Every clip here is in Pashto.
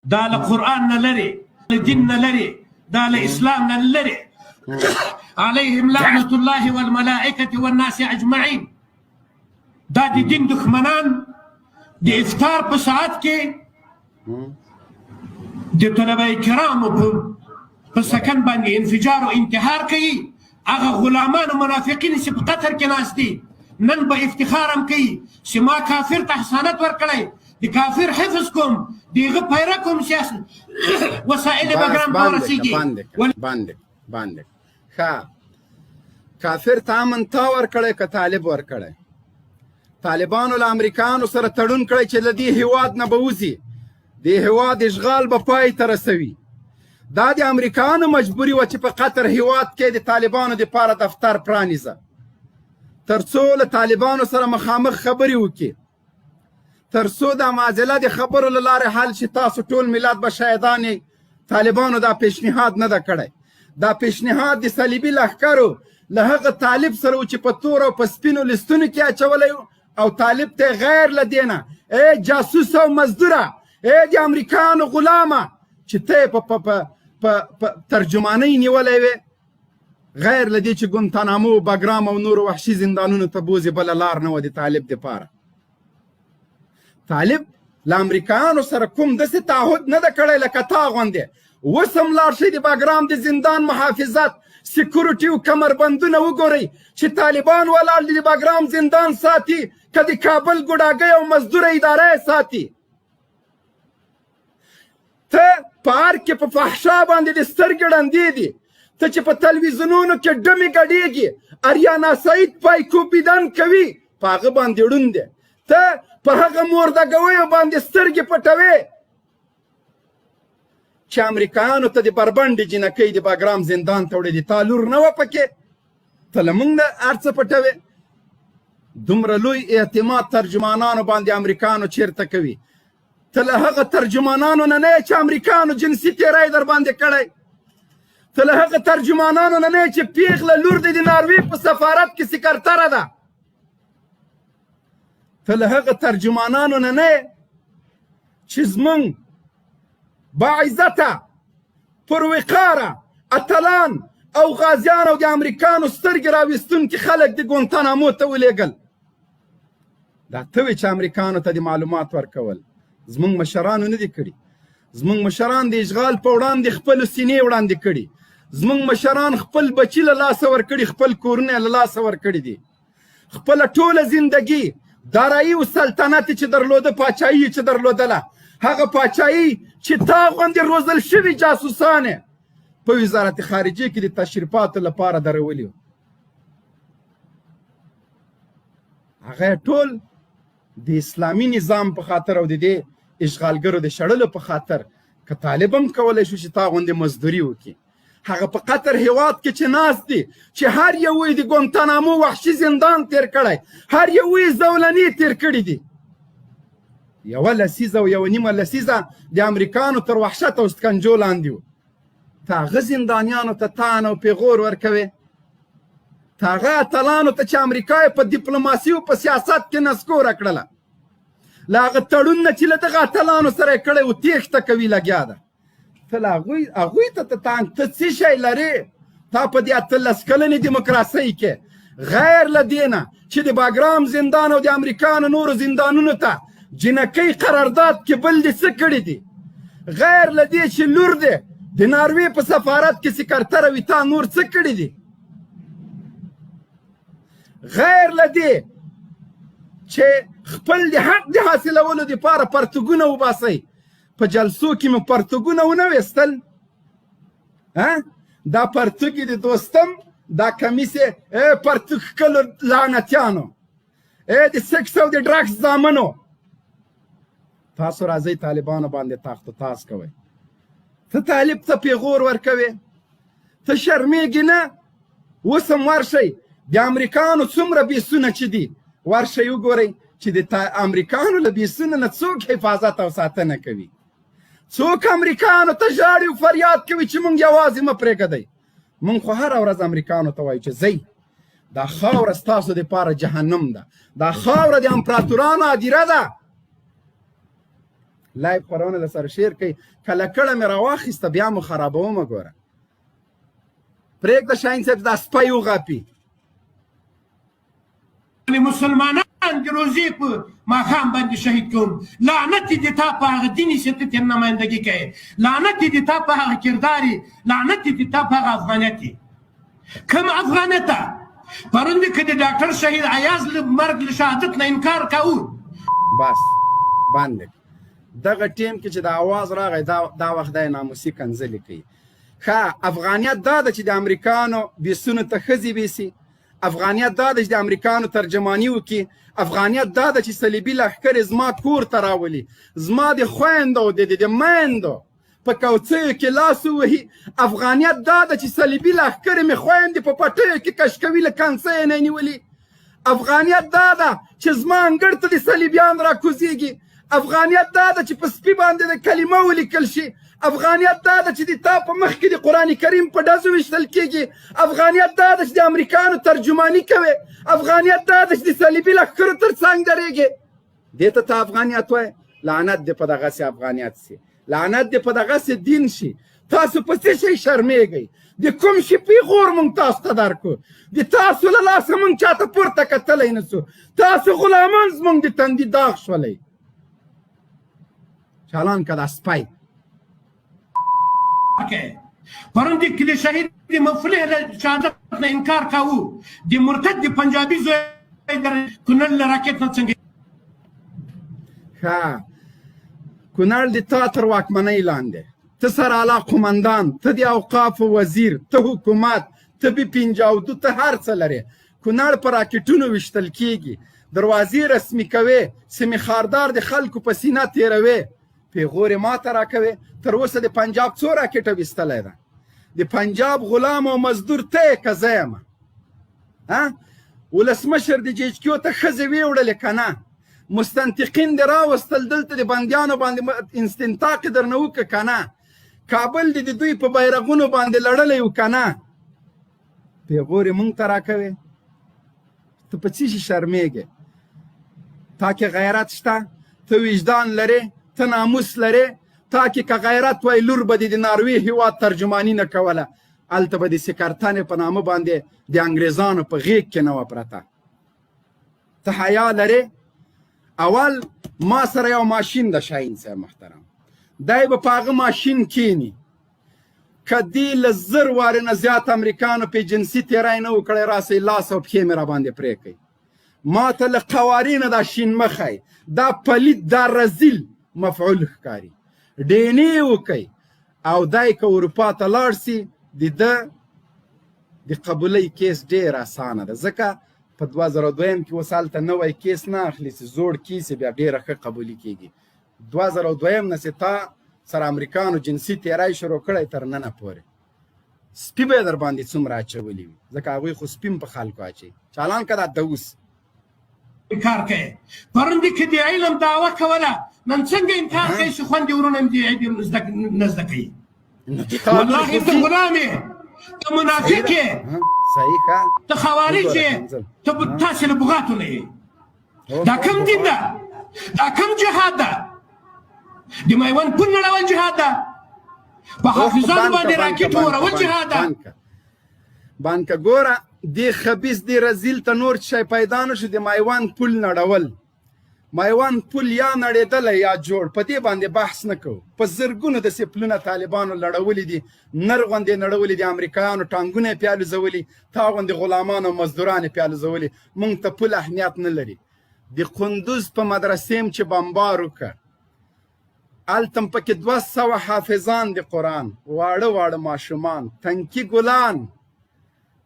دا له قرآن نه لرې، له دین نه لرې، دا له اسلام نه لرې. عليهم لعنة الله والملائكة والناس أجمعين. دا د دین دښمنان د افطار په ساعت کې د طلبه کرامو په سکن باندې انفجار او انتحار کوي. هغه غلامان او منافقین چې په قطر کې ناست دي نن به افتخار هم کوي چې ما کافر ته حسانت ورکړی، د کافر حفظ کوم، د هغه پیره کوم، سیاست وسایل به ګران ته ورسېږي. باندې ښه کافر ته امن تا ورکړی که طالب ورکړی؟ طالبانو له امریکایانو سره تړون کړی چې له دې هېواد نه به وځي، د هېواد اشغال به پای ته رسوي. دا د امریکایانو مجبوري وه چې په قطر هېواد کې د طالبانو دپاره دفتر پرانیزه تر څو له طالبانو سره مخامخ خبرې وکړي، تر څو د معضله د خبرو له لارې حل شي. تاسو ټول ملت به شاهدان یې طالبانو دا پیشنهاد نه ده کړی. دا پیشنهاد د صلیبي لښکرو له هغه طالب سره و چې په تور او په سپینو لستونو کې اچولی او طالب ته غیر له دې نه ای جاسوس او مزدوره، ای د امریکایانو غلامه چې ته یې په ترجمانۍ نیولی وې، غیر له دې چې ګونتانامو، بګرام او نورو وحشي زندانونو ته بوځي، بله لار نه وه د طالب دپاره. طالب له امریکایانو سره کوم داسې تعهد نه ده کړی لکه تا غوندې. اوس هم لاړ شئ د بګرام د زندان محافظت، سکیورټي او کمربندونه وګورئ چې طالبان ولاړ دي د بګرام زندان ساتي که د کابل ګوډاګۍ او مزدوره اداره یې ساتي. ته په هر کې په فحشا باندې د سترګې ړندې دي، ته چې په تلویزیونونو کې ډمې ګډېږي، اریانا سعید پایکوبیدن کوي په هغه باندې ړوند دی، ته په هغه موردګویو باندې سترګې پټوې چې امریکایانو ته د بربنډې جینکۍ د بګرام زندان ته وړې دي. تا لور نه وه پکې، ته له موږ نه هر څه پټوې. دومره لوی اعتماد ترجمانانو باندې امریکایانو چیرته کوي؟ ته له هغه ترجمانانو نه نه یې چې امریکایانو جنسي تیری در باندې کړی؟ ته له هغه ترجمانانو نه نه یې چې پیغله لور دې د ناروې په سفارت کې سکرتره ده؟ ته له هغه ترجمانانو نه نه یې چې زمونږ باعزته، پروقاره، اتلان او غازیان او د امریکایانو سترګې راویستونکي خلک د ګونتانامو ته ولېږل؟ دا ته وې چې امریکایانو ته د معلومات ورکول. زمونږ مشرانو نه دي کړي. زمونږ مشران د اشغال په وړاندې خپلو سینې وړاندې کړي. زمونږ مشران خپل بچي له لاسه ورکړي، خپل کورونه له لاسه ورکړي دي. خپله ټوله زندګي دارایي او سلطنت چې درلوده، پاچاهي چې درلودله، هغه پاچاهي چې تا غوندې روزل شوي جاسوسان په وزارت خارجه کې د تشریفاتو لپاره درولي، هغه ټول د اسلامي نظام په خاطر او د دې اشغالګرو د شړلو په خاطر. که طالب هم کولی شو چې تا غوندې مزدوري وکړي، هغه په قطر هېواد کې چې ناست دي چې هر یو یې د ګونتانامو وحشي زندان تیر کړی، هر یو یې زولنې تیر کړي دي. یوه لسیزه او یوه نیمه لسیزه د امریکایانو تر وحشت او سکنجو لاندې وو. ته هغه زندانیانو ته تان او پیغور ورکوې؟ ته هغه اتلانو ته چې امریکا یې په ډیپلوماسي او په سیاست کې نسکوره کړله، له هغه تړون نه چې له دغه اتلانو سره یې کړی و تېښته کوي لګیا ده. ته له هغوی ته ته څه شی لرې؟ تا په دې 18 کلنې دیموکراسۍ کې غیر له دې نه چې د باګرام زندان او د امریکایانو نورو زندانونو ته جنکۍ قرارداد کې بل دې څه کړي دي؟ غیر له دې چې لور دې د ناروې په سفارت کې سکرتره وي، تا نور څه کړي دي؟ غیر له دې چې خپل د حق د حاصلولو دپاره پرتګونه وباسئ. په جلسو کې مې پرتګونه ونه ویستل؟ دا پرتګ د دوستم، دا کمیس پرتګ ښکلو لعنتیانو، د سکس او د ډرګس زامنو. تاسو راځئ طالبانو باندې تاخت و تاس کوئ. ته طالب ته پیغور ورکوې؟ ته شرمېږې نه؟ اوس هم ورشئ د امریکایانو څومره بیسونه چې دي، ورشئ وګورئ چې د امریکایانو له بیسونو نه څوک حفاظت او ساتنه کوي، څوک امریکایانو ته ژاړي او فریاد کوي چې مونږ یوازې مه پرېږدئ. مونږ خو هره ورځ امریکایانو ته وایو چې ځئ، دا خاوره ستاسو دپاره جهنم ده، دا خاوره د امپراتورانو هدیره ده. لایف خپرونه له سره شیر کوي کله کړه مې راواخیسته بیا مو خرابومه ګوره پرېږده شاهین صاحب دا سپی وغاپي مسلمانان د روزې په ماښام باندې شهید کوم لعنت دې تا په هغه دیني سیاست یې نمایندګي کوي لعنت دې تا په هغه کردار لعنت دې تا په هغه افغانیت کوم افغانیت پرون که د ډاکټر شهید ایاز له مرګ له شهادت نه انکار کوو بس باندې دغه ټیم کې چې د اواز راغی دا وخت دی ناموسي کنځلې کوي ښه افغانیت دا ده چې د امریکانو بیسونو ته ښځې بیسي افغانیت دا ده چې د امریکانو ترجماني وکړي افغانیت دا ده چې صلیبي لښکر زما کور ته راولي زما د خویندو د میندو په کوڅیو کې لاس ووهي افغانیت دا ده چې صلیبي لښکر مې خویندې په پټیو کې کش کوي له کنسۍ نه نیولي افغانیت دا ده چې زما انګړ ته د صلیبیان راکوزیږي افغانیت دا ده چې په سپي باندې د کلمه ولیکل شي افغانیت دا ده چې د تا په مخ کې د قرآن کریم په ډزو ویشتل کېږي افغانیت دا ده چې د امریکانو ترجماني کوي افغانیت دا ده چې د صلیبي لښکرو تر څنګ درېږي دې ته ته افغانیت وایې لعنت دې په دغسې افغانیت سي لعنت دې په دغسې دین شي تاسو په څه شی شرمېږئ د کوم شي پیغور مونږ تاسو ته درکړو د تاسو له لاسه مونږ چاته پورته کتلی نه سو تاسو غلامان زمونږ د تندي داغ شولی چالان که دا سپی پرون د شهید د مفلح له شهادت نه انکار کوو د مرتد د پنجابي زوی کونړ له راکټ نه څنګه ښه کونړ د تا تر واکمنۍ لاندې ته سرعلا قمندان ته د اوقافو وزیر ته حکومت ته بي 52 ته هر څه لرې کونړ په راکټونو ویشتل کېږي دروازې رسمي کوې سیمې خاردار د خلکو په سینه تېروې پیغور ما ته راکوې تر اوسه د پنجاب څو راکټه ویستلی ده د پنجاب غلام او مزدور ته یې که زه یم ولسمشر د جیجکیو ته ښځې ویوړلې که نه مستنطقین دې راوستل دلته د بندیانو باندې استنطاق یې درنه وکړه که نه کابل دې د دوی په بیرغونو باندې لړلی و که نه پیغور یې مونږ ته راکوې ته په څه شي شرمېږې تا کې غیرت شته ته وجدان لرې ته ناموس لرې تا کې که غیرت وای لور به دې د ناروې هېواد ترجماني نه کوله هلته به د سکرتنې په نامه باندې د انګریزانو په غېږ کې نه وه پرته ته حیا لرې اول ما سره یو ماشین د شاهین صاحب محترم دی به په هغه ماشین کښېني که دې له 1000 وارې نه زیات امریکانو پې جنسي تېری نه و کړی راسئ لاس او پښې مې راباندې پرې کوئ ما ته له قوارینه دا شین مخی دا پلید دا رزیل مفعول ښکاري ډینې وکئ او دی که اروپا ته لاړ سي د ده د قبولۍ کیس ډېر اسانه ده ځکه په 2002 کې اوس هلته نوی کیس نه اخلي چې زوړ کیس یې بیا ډېره ښه قبولي کېږي 2002 نه چې تا سره امریکانو جنسي تېری شروع کړی تر ننه پورې سپي به یې در باندې څومره اچولي وي ځکه هغوی خو سپي په خلکو اچوي چالان که دا دوس انکار کوي پرون دې که د علم دعوه کوله نن څنګه انکار کوي چې خویندې ورونه هم دې علم نه زده کوي والله ته غلام یې ته منافق یې صحیح ښه ته خوارج یې ته تاسې له بغاتو نه یې دا کوم دین ده دا کوم جهاد ده د میوند پل نړول جهاد ده په حافظانو باندې راکټ ورول جهاد ده بانکه ګوره دې خبیث دې رزیل ته نور شی پیدا نه شو د میوند پل نړول میوند پل یا نړېدلی یا جوړ په دې باندې بحث نه کوو په زرګونو داسې پلونه طالبانو لړولي دي نر غوندې نړولي دي امریکایانو ټانګونه یې پې الوزولي تا غوندې غلامان او مزدوران یې پې الوزولي موږ ته پل اهمیت نه لري د قندوز په مدرسې م چې بمبار وکړ هلته م پکې 200 حافظان د قرآن واړه واړه ماشومان تنکي ګلان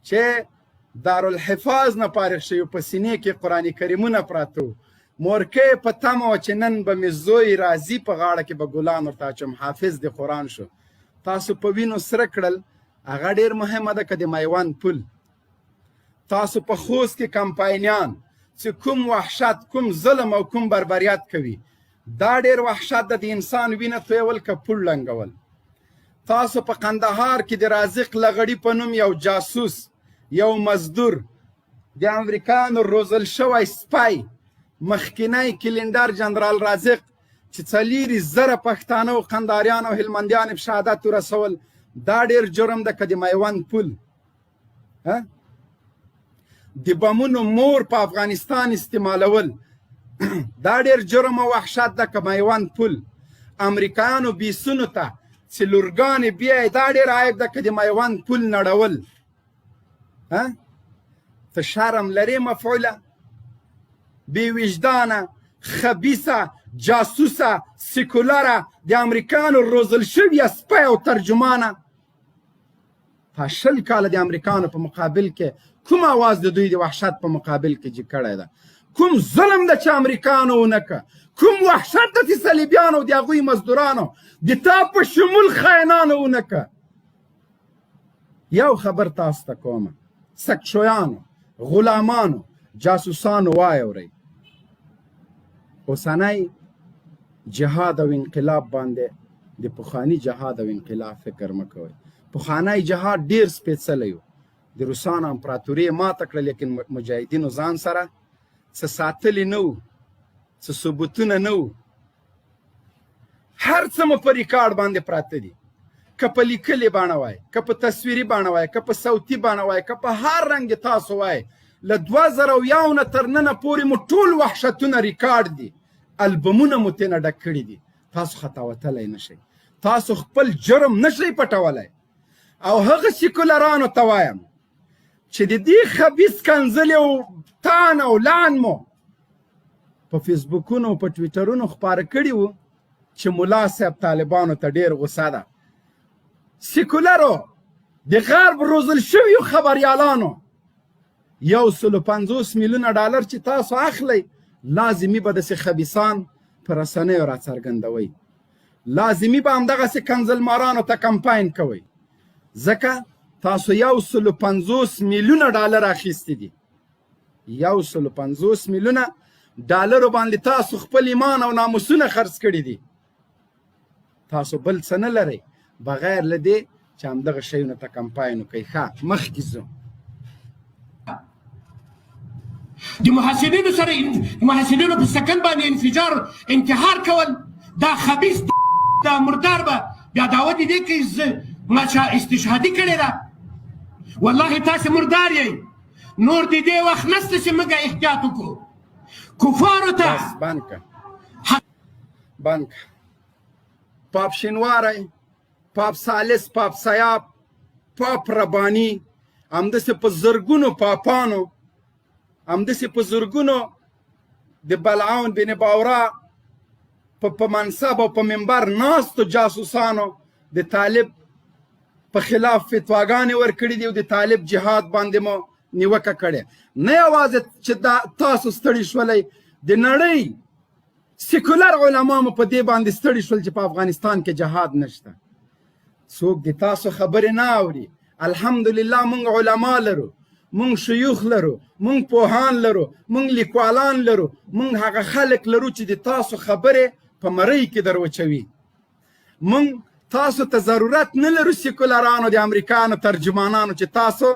چې دارالحفاظ نه فارغ شوي په سینې کې قرآن کریمونه پراته وو مورکۍ په تمه وه چې نن به مې زوی راځي په غاړه کې به ګلان ورته اچوم حافظ د قرآن شو تاسو په وینو سره کړل هغه ډېر مهمه ده که د میوند پل تاسو په خوست کې کمپاینیان چې کوم وحشت کوم ظلم او کوم بربریت کوي دا ډېر وحشت ده د انسان وینه تویول که پل لنګول تاسو په قندهار کې د رازق لغړي په نوم یو جاسوس یو مزدور د امریکانو روزل شوی سپی مخکینی کلندر جنرال رازق چې 4,000 پښتانه او قنداریان او هلمندیان په شهادت ورسول دا ډېر جرم ده که د میوند پل د بمونو مور په افغانستان استعمالول دا ډېر جرم او وحشت ده که میوند پل امریکایانو بیسونو ته چې لورګانې بیایي دا ډېر عیب ده که د میوند پل نړول ته شرم لرې مفعوله بې وجدانه خبیثه جاسوسه سیکولره د امریکانو روزل شویه سپی او ترجمانه تا 20 کاله د امریکانو په مقابل کې کوم آواز د دوی د وحشت په مقابل کې جي کړی ده کوم ظلم ده چې امریکانو ونه که کوم وحشت ده چې صلیبیانو د هغوی مزدورانو د تا په شمول خاینانو ونه که یو خبر تاسو ته کومه سکشویانو غلامانو جاسوسانو واورئ اوسنی جهاد او انقلاب باندې د پخواني جهاد او انقلاب فکر مه کوئ پخوانی جهاد ډېر سپېڅلی و د روسانو امپراتوري یې ماته کړه لیکن مجاهدینو ځان سره څه ساتلي نه وو څه ثبوتونه نه وو هر څه مو په ریکارډ باندې پراته دي که په لیکلې بڼه وای که په تصویري بڼه وای که په صوتي بڼه وای که په هر رنګ تاسو وای له 2001 نه تر ننه پورې مو ټول وحشتونه ریکارډ دي البمونه مو ترېنه ډک کړي دي تاسو خطاوتلی نه شئ تاسو خپل جرم نه شئ پټولی او هغه سیکولرانو ته وایم چې د دې خبیث کنځلې او تان او لعن مو په فیسبوکونو او په ټویټرونو خپاره کړي وو چې ملا صاحب طالبانو ته ډېر غوسه ده سیکولرو د غرب روزل شویو خبریالانو 150 میلیونه ډالر چې تاسو اخلئ لازمي به داسې خبیثان په رسنیو راڅرګندوئ لازمي به همدغسې کنځلمارانو ته کمپاین کوئ ځکه تاسو 150 میلیونه ډالر اخیستي دي 150 میلیونه ډالرو باندې تاسو خپل ایمان او ناموسونه خرڅ کړي دي تاسو بل څه نه لرئ بغیر له دې چې همدغه شیونو ته کمپاین وکئ ښه مخکې ځو د محسنینو سره د محسنینو په سکن باندې انفجار انتحار کول دا خبیث دا مردار به بیا دعوت دې کوي زه ما چا استشهادي کړې ده والله تاسې مردار یئ نور د دې وخت نسته چې موږ احتیاط وکړو کفارو ته بس بند که پاپ شینواری پاپ سالس پاپ سیاب پاپ ربانی همداسې په زرګونو پاپانو همداسې په زرګونو د بلعون بن باورا په منصب او په منبر ناستو جاسوسانو د طالب په خلاف فتواګانې ورکړي دي او د طالب جهاد باندې مو نیوکه کړې نه یوازې چې دا تاسو ستړي شولی د نړۍ سیکولر علما مو په دې باندې ستړي شول چې په افغانستان کې جهاد نشته څوک د تاسو خبرې نه اوري الحمدلله مونږ علما لرو مونږ شیوخ لرو مونږ پوهان لرو مونږ لیکوالان لرو مونږ هغه خلک لرو چې د تاسو خبرې په مرۍ کې در وچوي مونږ تاسو ته ضرورت نه لرو سیکولرانو د امریکانو ترجمانانو چې تاسو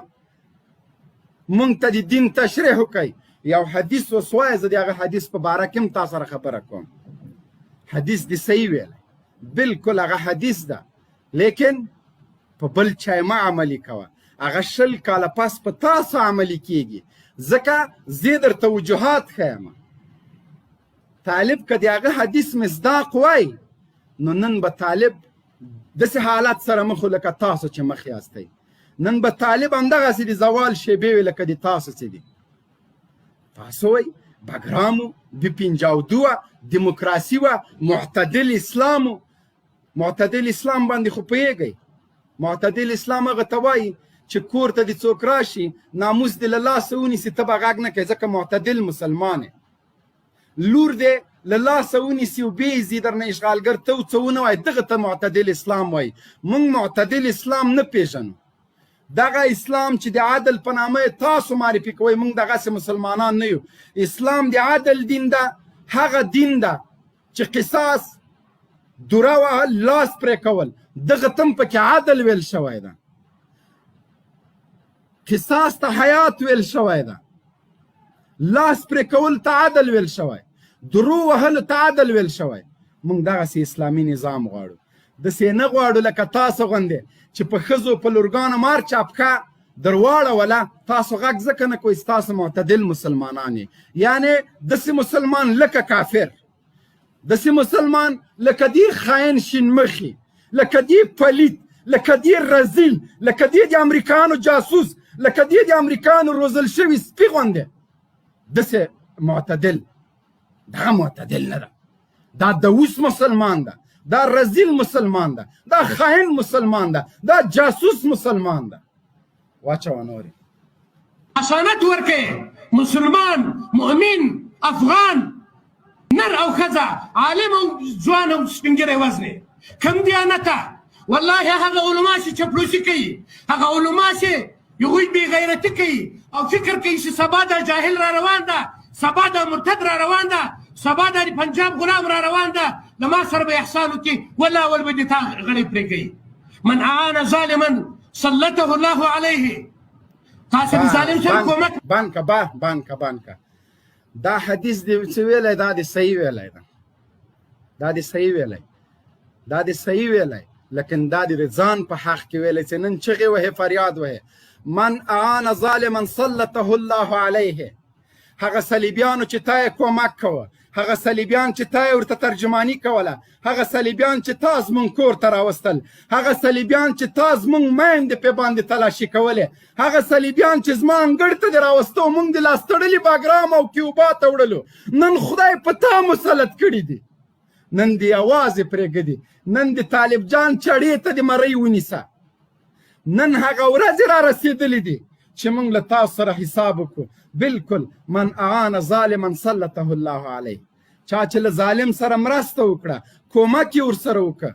مونږ ته د دین تشریح وکئ یو حدیث اوس وایه زه د هغه حدیث په باره کې هم تا سره خبره کوم حدیث دې صحیح ویلی بلکل هغه حدیث ده لیکن په بل چای مه عملي کوه هغه 20 کاله پس په تاسو عملي کیږي ځکه زه درته وجوهات ښیم طالب که د هغه حدیث مصداق وای نو نن به طالب داسې حالت سره مخ لکه تاسو چې مخ یاستئ نن به طالب همدغسې د زوال شیبې وي لکه د تاسو چې دي تاسو وای بګرامو د 52 دیموکراسي وه معتدل اسلامو معتدل اسلام باندې خو پوهېږئ معتدل اسلام هغه ته وایي چې کور ته د څوک راشي ناموس دې له لاسه ونیسي ته به غږ نه کوې ځکه معتدل مسلمان لور دې له لاسه ونیسي او بېځي درنه اشغالګر ته څه ونه وایي دغه ته معتدل اسلام وایي موږ معتدل اسلام نه پېژنو دغه اسلام چې د عدل په نامه تاسو معرفي کوئ موږ دغسې مسلمانان نه یو اسلام د عدل دین ده هغه دین ده چې قصاص دوره وهل لاس پرې کول دغه تم پکې عدل ویل شوی ده قصاص ته حیات ویل شوی ده لاس پرې کول ته عدل ویل شوی درو وهلو ته عدل ویل شوی موږ دغسې اسلامي نظام غواړو. داسې نه غواړو لکه تاسو غوندې چې په ښځو په لورګانو مار چاپکه در واړوله. تاسو غږ ځکه نه کوئ ستاسو معتدل مسلمانان یې، یعنې داسې مسلمان لکه کافر، داسې مسلمان لکه دی خاین شین مخي، لکه دی پلید، لکه دی رزیل، لکه دی د امریکانو جاسوس، لکه دی د امریکانو روزل شوي سپي غوندې. داسې معتدل، دغه معتدل نه ده. دا دوس مسلمان ده، دا رزیل مسلمان ده، دا خاین مسلمان ده، دا جاسوس مسلمان ده. واچوه نورې حسانت ورکړئ. مسلمان، مؤمن، افغان، نر او ښځه، عالم او ځوان او سپین ږیری وزنې، کم دیانته، والله هغه علما چې چپلوسي کوي، هغه علما چې هغوی بې غیرتي کوي او فکر کوي چې سبا دا جاهل را روان ده، سبا دا مرتد را روان ده، سبا دا د پنجاب غلام را روان ده، له ما سره به احسان وکړي، والله ول به دې تا غړی پرې کوي. من اعان ظالما سلطه الله علیه. تاسو د ظالم سره کومک بانکه دا حدیث دی چې ویلی دا د صحیح ویلی ده، دا د صحیح ویلی، لیکن دا د ځان په حق کې ویلی چې نن چغې وهې فریاد وهې. من اعان ظالما سلطه الله علیه. هغه صلیبیانو چې تا یې کومک کوه، هغه صلیبیان چې تا یې ورته ترجماني کوله، هغه صلیبیان چې تا زمونږ کور ته راوستل، هغه صلیبیان چې تا زمونږ میندې پې باندې تلاشي کولې، هغه صلیبیان چې زما انګړ ته دې راوستو، موږ د لاس تړلي باګرام او کیوبا ته وړلو، نن خدای په تا مسلط کړي دي، نن دې یوازې پرېږدي، نن د طالب جان چړې ته دې مرۍ ونیسه. نن هغه ورځې را رسېدلې دي چې موږ له تاسو سره حساب وکړو. بالکل من اعان ظالما سلطه الله علیه. چا چې له ظالم سره مرسته وکړه، کومک یې ورسره وکړه،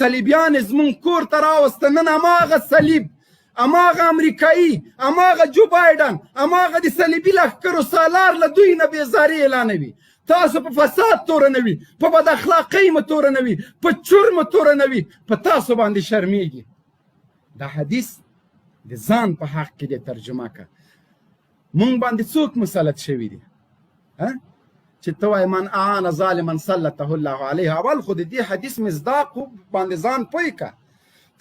صلیبیان یې زموږ کور ته راوسته، نن هماغه صلیب، هماغه امریکایي، هماغه جو بایډن، هماغه د صلیبي لښکرو سالار له دوی نه بېزاري اعلانوي. تاسو په فساد تورنوي، په بد اخلاقۍ مو تورنوي، په چور مو تورنوي، په تاسو باندې شرمېږي. دا حدیث د ځان په حق کې دی ترجمه که. مونږ باندې څوک مسلط شوي دي چې ته وایې من اعان ظالما سلطه الله علیه؟ اول خو د دې حدیث مصداق باندې ځان پوه که.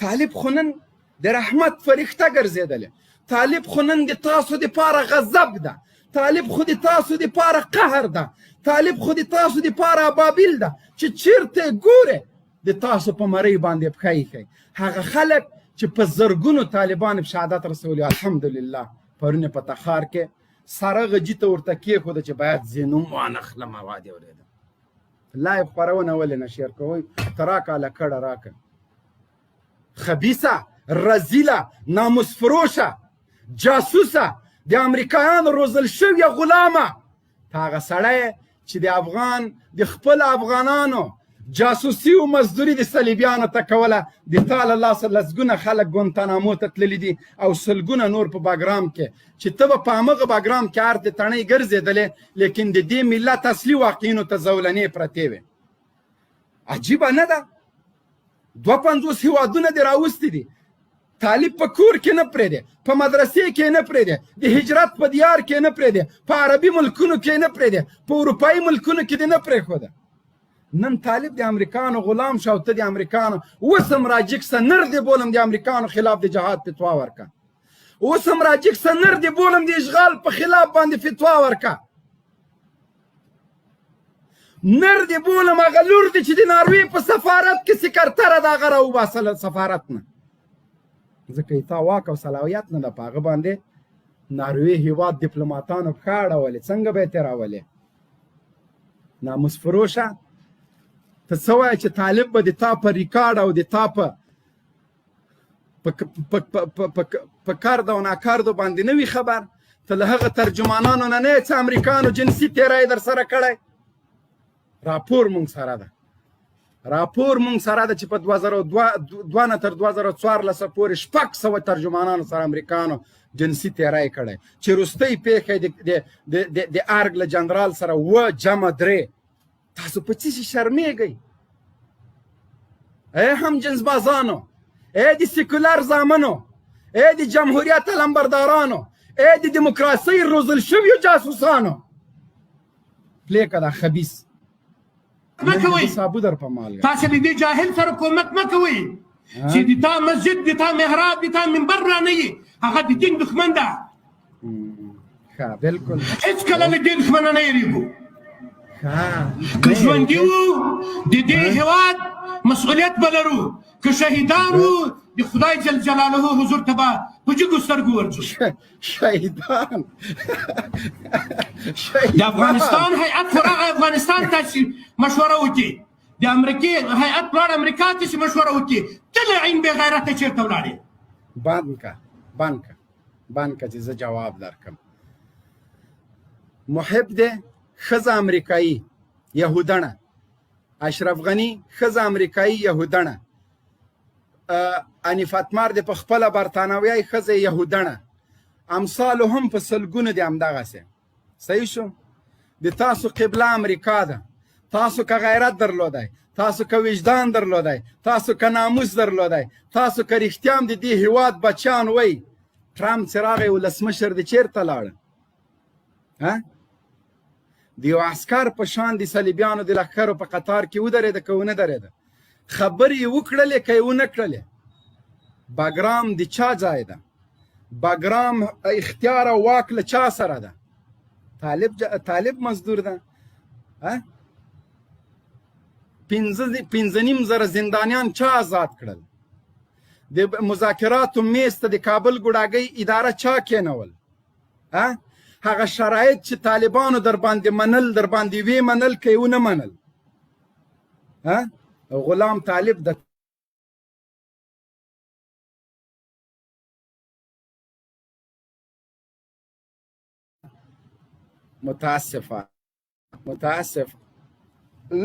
طالب خو نن د رحمت فرښته ګرځېدلی، طالب خو نن د تاسو دپاره غضب ده، طالب خو د تاسو دپاره قهر ده، طالب خو د تاسو دپاره ابابیل ده چې چیرته ګورې د تاسو په مرۍ باندې پښه ایښی. هغه خلک چې په زرګونو طالبان په شهادت رسولي، الحمدلله پرون په تخار کې سره غجي ته ورته کېښوده چې باید زینوم وانخلم. اواز یې اورېده. لایو خپرونه ولې نه شیر کوئ؟ ته راکه لکړه راکه. خبیثه، رزیله، ناموس فروشه، جاسوسه، د امریکایانو روزل شویه غلامه. ته هغه سړی چې د افغان د خپل افغانانو جاسوسي او مزدوري د صلیبیانو ته کوله. د تا له لاسه لسګونه خلک ګونتانامو ته تللي دي او سلګونه نور په باګرام کې، چې ته به په همغه باګرام کې هر د تڼۍ ګرځېدلې، لیکن د دې ملت اصلي واقعینو ته زولنې پرتې وې. عجیبه نه ده؟ 52 هېوادونه دې راوستي دي. طالب په کور کې نه پرېږدې، په مدرسې کې نه پرېږدې، د هجرت په دیار کې نه پرېږدې، په عربي ملکونو کې نه پرېږدې، په اروپایي ملکونو کې دې نه پرېښوده. نن طالب د امریکانو غلام شو او ته د امریکانو اوس هم راجګ سه نر دې بولم د امریکانو خلاف د جهاد فتوا ورکه، اوس هم راجګ سه نر دې بولم د اشغال په خلاف باندې فتوا ورکه، نر دې بولم هغه لور دې چې د ناروې په سفارت کې سکرتره د هغه راوباسه له سفارت نه، ځکه یې تا واک او صلاحیت نه ده په هغه باندې ناروې هېواد ډیپلوماتانو پښه اړولې. څنګه به یې تېرولې؟ ناموس فروشه، ته څه وایې چې طالب به د تا په ریکارډ او د تا په کارد او ناکاردو باندې نه وي خبر؟ ته له هغه ترجمانانو نه نه یې څه امریکانو جنسي تېری در سره کړی؟ راپور مونږ سره ده، راپور مونږ سره ده چې په 2002 نه تر 2014 پورې 600 ترجمانانو سره امریکانو جنسي تېری کړی، چې وروستۍ پیښه د ارګ له جنرال سره 3. تاسو په څه شي شرمېږئ؟ ای هم جنس بازانو، ای د سیکولر زامنو، ای د جمهوریت علمبردارانو، ای د دیموکراسۍ روزل شویو جاسوسانو، پلیکه دا خبیث مه کوئ صابو در په مالګه تاسې د دې جاهل سره کومک مه کوئ چې د تا مسجد د تا محراب د تا منبر را نه وي هغه د دین دښمن ده ښه بالکل هېڅکله له دې دښمنه نه یېرېږو که ژوندي وو د دې هېواد مسؤلیت به لرو که شهیدان وو د خدای جل جلاله حضور ته به په جګو سترګو ورځو شهیدان د افغانستان هیئت خو راغی افغانستان ته چې مشوره وکړي د امریکې هیئت لاړ امریکا ته چې مشوره وکړي ته له عین بې غیرته چېرته ولاړې بند که چې زه جواب درکړم محب دی ښځه امریکایي یهودڼه اشرف غني ښځه امریکایي یهودڼه انیف اتمر د په خپله برطانویه ښځه یهودڼه امثالو هم په سلګونو دي همدغسې صحیح شو د تاسو قبله امریکا ده تاسو که غیرت درلودی تاسو که وجدان درلودی تاسو که ناموس درلودی تاسو که رښتیا هم د دې هېواد بچیان وی ټرمپ چې راغی ولسمشر د چېرته لاړه د یو عسکر په شان د صلیبیانو د لښکرو په قطار کې ودرېده که ونه درېده خبرې یې وکړلې که یې ونه کړلې باګرام د چا ځای ده باګرام اختیار او واک له چا سره ده طالب مزدور ده 5.5 زندانیان چا آزاد کړل د مذاکراتو میز ته د کابل ګوډاګۍ اداره چا کېنول هغه شرایط چې طالبانو در باندې منل در باندې وی منل که یې ونه منل غلام طالب د متاسف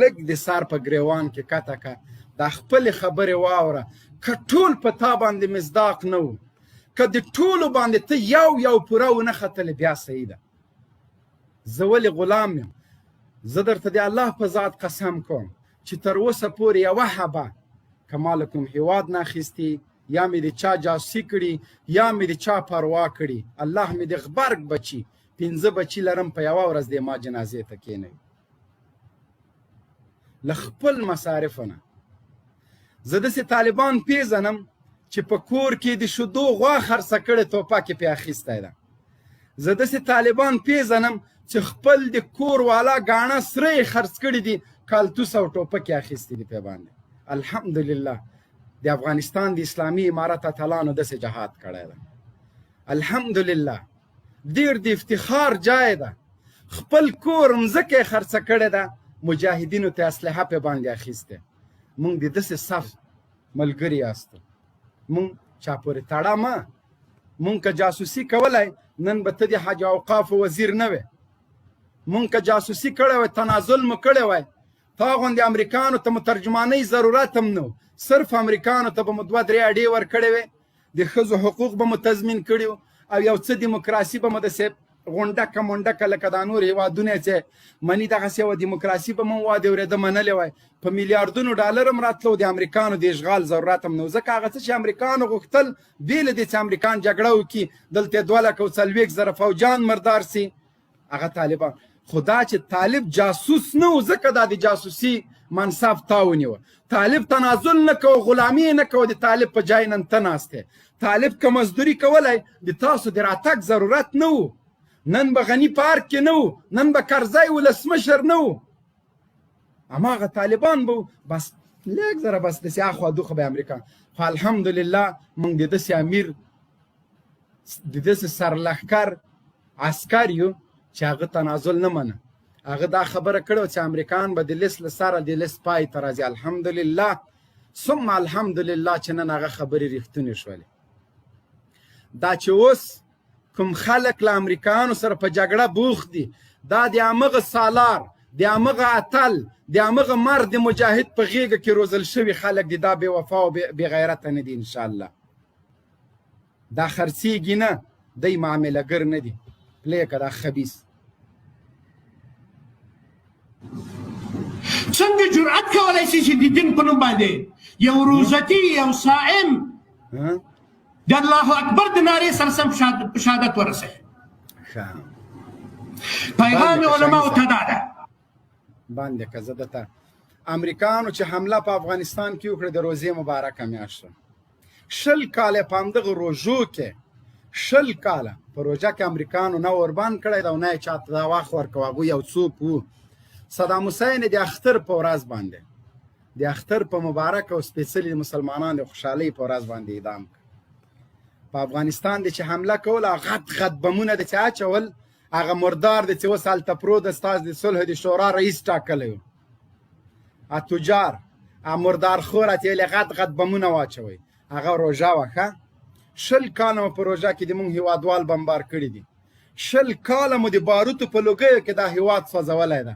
لږ د سر په ګریوان کې کته که د خپلې خبرې واوره که ټول په تا باندې مصداق نه و که د ټولو باندې ته یو پوره ونه ختلې بیا صحیح ده زه ولې غلام یم زه درته د الله په ذات قسم کوم چې تر اوسه پورې یوه حبه که ما له کوم هېواد نه اخیستي یا مې د چا جاسوسي کړي یا مې د چا پروا کړي الله مې د غبرګ بچي 5 بچي لرم په یوه ورځ د ما جنازې ته کېنوي له خپل مصارفو نه زه داسې طالبان پیژنم چې په کور کې د شیدو غوا خرڅه کړې توپک یې پې اخیستی ده زه داسې طالبان پیژنم چې خپل د کور والا ګاڼه سره یې خرڅ کړي دي کالتوس او ټوپک یې اخیستي دي پې باندې الحمدلله د افغانستان د اسلامي امارت اتلانو داسې جهاد کړی ده الحمدلله ډېر د افتخار جای ده خپل کور مځکه یې خرڅه کړې ده مجاهدینو ته اسلحه پې باندې اخیستی مونږ د داسې صف ملګري یاستو مونږ چا پورې تړه مه مونږ که جاسوسي کولی نن به ته د حج اوقافو وزیر نه وې مونږ که جاسوسي کړی وی تنازل مو کړی وی تا غوندې امریکانو ته مو ترجمانۍ ضرورت هم نه و صرف امریکانو ته به مو 2-3 اډې ورکړې وې د ښځو حقوق به مو تضمین کړي او یو څه دیموکراسي به مو داسې غونډکه منډکه لکه دا نور هېوادونه چې مني دغسې یوه دیموکراسي به مو وا د اورېده منلې وای په میلیاردونو ډالر هم راتلو د امریکانو د اشغال ضرورت هم نه و ځکه هغه څه چې امریکانو غوښتل بې له دې چې امریکان جګړه وکړي دلته 240,000 فوجان مردار سي هغه طالبان خو دا چې طالب جاسوس نه و ځکه دا د جاسوسي منصب تا ونیوه طالب تنازل نه کوه غلامي نه کوه د طالب په جای نن ته ناست دی طالب که مزدوري کولی د تاسو د راتګ ضرورت نه و نن به غني پارک کې نه و نن به کرزی ولسمشر نه و هماغه طالبان به بس لږ ذره بس داسې اخوا دوخه به امریکا خو الحمدلله موږ د داسې امیر د داسې سرلښکر عسکر یو چې هغه تنازل نه منه هغه دا خبره کړې چې امریکان به د لیست له سره د لیست پای ته راځي الحمدلله ثم الحمدلله چې نن هغه خبرې رښتونې شولې دا چې اوس کوم خلک له امریکایانو سره په جګړه بوخت دي دا د همغه سالار د همغه اتل د همغه مرد مجاهد په غېږه کې روزل شوي خلک دي دا بې وفا او بې غیرته نه دي انشاءالله دا خرڅېږي نه دی معاملهګر نه دي پلیکه دا خبیث څنګه جرأت کولی شي چې د دین په نوم باندې یو روژتي یو صائم د الله اکبر د نارې سره سم شهادت ورسوي پیغام علماو ته دا ده باندې که زه درته امریکایانو چې حمله په افغانستان کې وکړه د روزې مبارکه میاشت 20 کاله په همدغه روژو کې 20 کاله په روژه کې امریکایانو نه اوربان کړی دا نه چاته دا واخ ورکوه هغوی یو څوک وو صدام حسین د اختر په ورځ باندې د اختر په مبارک او سپېڅلي مسلمانانو د خوشحالۍ په ورځ باندې اعدام کړ په افغانستان د چې حمله کوله غټ غټ بمونه د چې اچول هغه مردار د چې اوس هلته پروت د ستاسو د صلح د شورا رئیس ټاکلی و تجار مردار خور اتیلې غټ غټ بمونه واچوئ هغه روژه وه ښه 20 کاله مو په روژه کې د مونږ هېوادوال بمبار کړي دي 20 کاله مو د باروتو په لوګیو کې دا هېواد سوځولی ده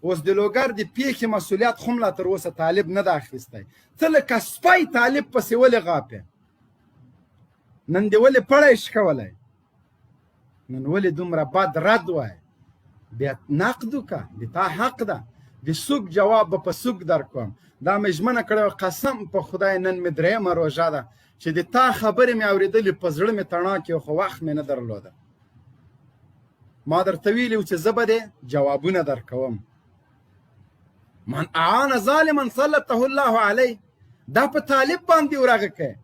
اوس د لوګر د پیښې مسؤلیت خو هم لا تر اوسه طالب نه ده اخیستی ته لکه سپی طالب پسې ولې غاپې نن دې ولې پړی شکولی نن ولې دومره بد رد وای بیا نقد وکړه د تا حق ده د سوک جواب به په سوک درکوم دا مې ژمنه کړې قسم په خدای نن مې درېیمه روژه ده چې د تا خبرې مې اورېدلې په زړه مې تڼاکې خو وخت مې نه درلوده ما درته ویلي و چې زه به دې جوابونه درکوم من اعان ظالما سلطه الله علیه دا په طالب باندې ورغه کوي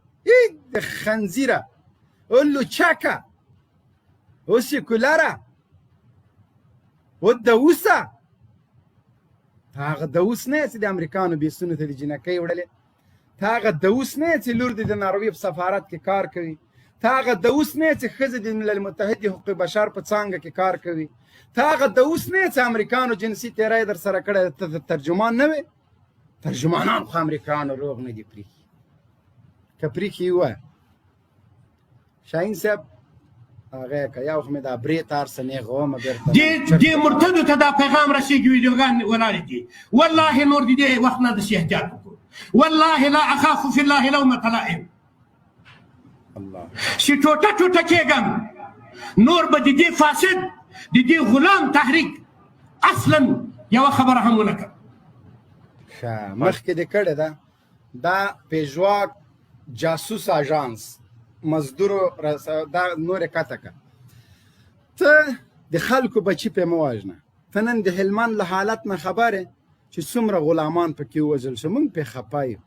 د خنزیره اولو چکه او سیکولره او دوسه هغه دوس نه چې د امریکانو بیسونو ته د جنکۍ وړلې ته هغه دوس نه چې لور دې د ناروې په سفارت کې کار کوي ته هغه دوس نه چې ښځې د ملل متحد د حقوق بشر په څانګه کې کار کوي ته هغه دوس نه چې امریکانو جنسي تیری در سره کړی ته ترجمان نه وې ترجمانان خو امریکانو روغ نه دي پرېښي که پرېښي ووایه شاهین صاحب هغه که یو خو مې دا برې تار څه نیغه ومه بېرته دې مرتدو ته دا پیغام رسېږي ویډیوګان ولاړې دي والله نور د دې وخت نه داسې احتیاط وکړو والله لا اخاف فی الله لومة لائم چې ټوټه ټوټه کېږم نور به د دې فاسد د دې غلام تحریک اصلا یوه خبره هم ونه کړم ښه مخکې دې کړې ده دا پېژواک جاسوس اژانس مزدورو دا نورې کته که ته د خلکو بچي پې مه وژنه ته نن د هلمند له حالت نه خبرې چې څومره غلامان پکې ووژل شو موږ پې خفه یو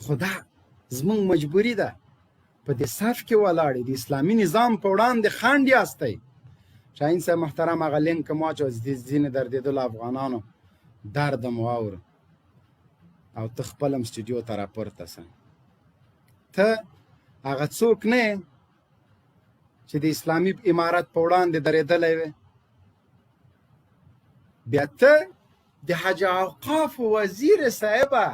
خو دا زموږ مجبوري ده په دې صف کې ولاړې د اسلامي نظام په وړاندې خنډ یاستئ شاهین صاحب محترم هغه لینک هم واچوه ځینې دردېدلو افغانانو درد هم واوره او ته خپل هم سټوډیو ته راپورته سه ته هغه څوک نه چې د اسلامي امارت په وړاندې درېدلی وې بیا ته د حج اوقافو وزیر صاحبه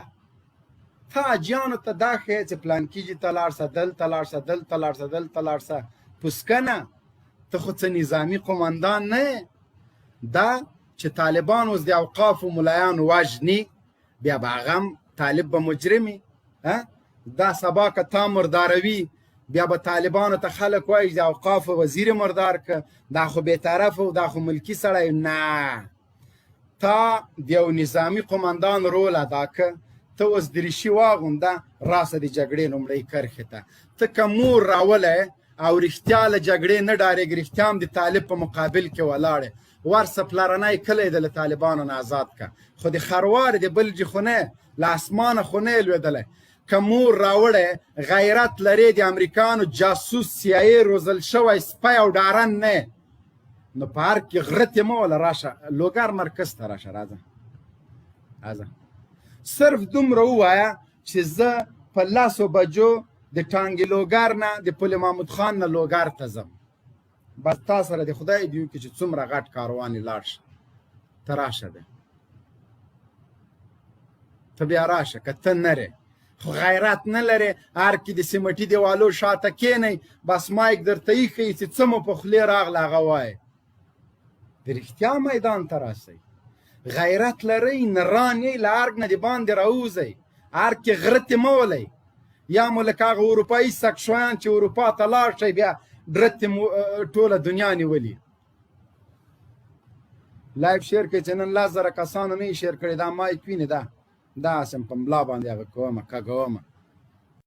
ته حاجیانو ته دا ښیې چې پلانکیجي ته لاړ شه دلته لاړ شه دلته لاړ شه دلته لاړ شه پوسکنه ته خو څه نظامي قمندان نه یې دا چې طالبان اوس د اوقافو ملایانو وژني بیا به هغه هم طالب به مجرمي دا سبا که تا مرداروي بیا به طالبانو ته خلک وایي د اوقافو وزیر مردار که دا خو بېطرفه و دا خو ملکي سړی نه تا د یو نظامي قمندان رول ادا که ته اوس دریشي واغونده راسه د جګړې لومړۍ کرښې ته ته که مور راولی او رښتیا له جګړې نه ډارېږي رښتیا هم د طالب په مقابل کې ولاړې ورسه پلرنی کلی د له طالبانو نه آزاد که خو د خروار د بلجې خو نه له اسمانه خو نه یې لوېدلی که مور راوړی غیرت لرې د امریکانو جاسوس CIA روزل شوی سپی او ډارن نه نو په هر کې غرتې مه وله راشه لوګر مرکز ته راشه راځه صرف دومره ووایه چې زه په 10 بجو د ټانګې لوګر نه د پل محمود خان نه لوګر ته ځم بس تا سره د خدای دې وکړي چې څومره غټ کاروان یې لاړ شه ته راشه دی ته بیا راشه که ته نرې خو غیرت نه لرې هر کې د سیمټي دیوالو شاته کښېنئ بس مایک درته ایښئ چې څه مو په خولې راغله هغه وایې د رښتیا میدان ته راسئ غیرت لرئ نران یې له ارګ نه د باندې راوځئ هر کې غرتې مه ولئ یا مو لکه هغه اروپایي سکشویان چې اروپا ته لاړ شئ بیا ډرتې ټوله دنیا نیولي لایف شیر کوي چې نن 10,000 کسانو نه یې شیر کړی دا مایک وینې دا هسې په ملا باندې هغه کومه کږومه